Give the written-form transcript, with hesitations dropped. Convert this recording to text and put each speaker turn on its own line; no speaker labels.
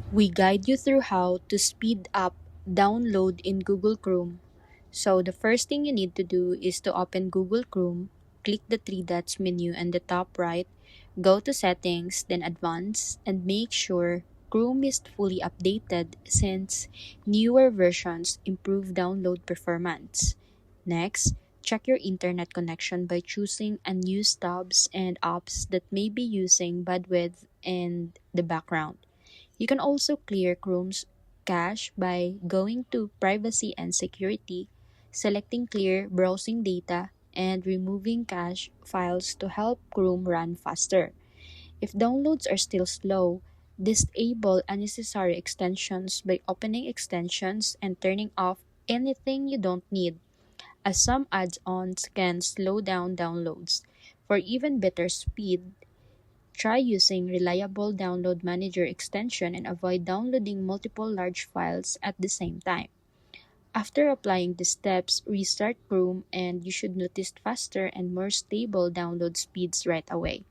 We guide you through how to speed up download in Google Chrome. So, the first thing you need to do is to open Google Chrome, click the three dots menu in the top right, go to Settings, then Advanced, and make sure Chrome is fully updated since newer versions improve download performance. Next, check your internet connection by choosing unused tabs and apps that may be using bandwidth in the background. You can also clear Chrome's cache by going to Privacy and Security, selecting Clear Browsing Data, and removing cache files to help Chrome run faster. If downloads are still slow, disable unnecessary extensions by opening extensions and turning off anything you don't need, as some add-ons can slow down downloads. For even better speed, try using Reliable Download Manager extension and avoid downloading multiple large files at the same time. After applying the steps, restart Chrome and you should notice faster and more stable download speeds right away.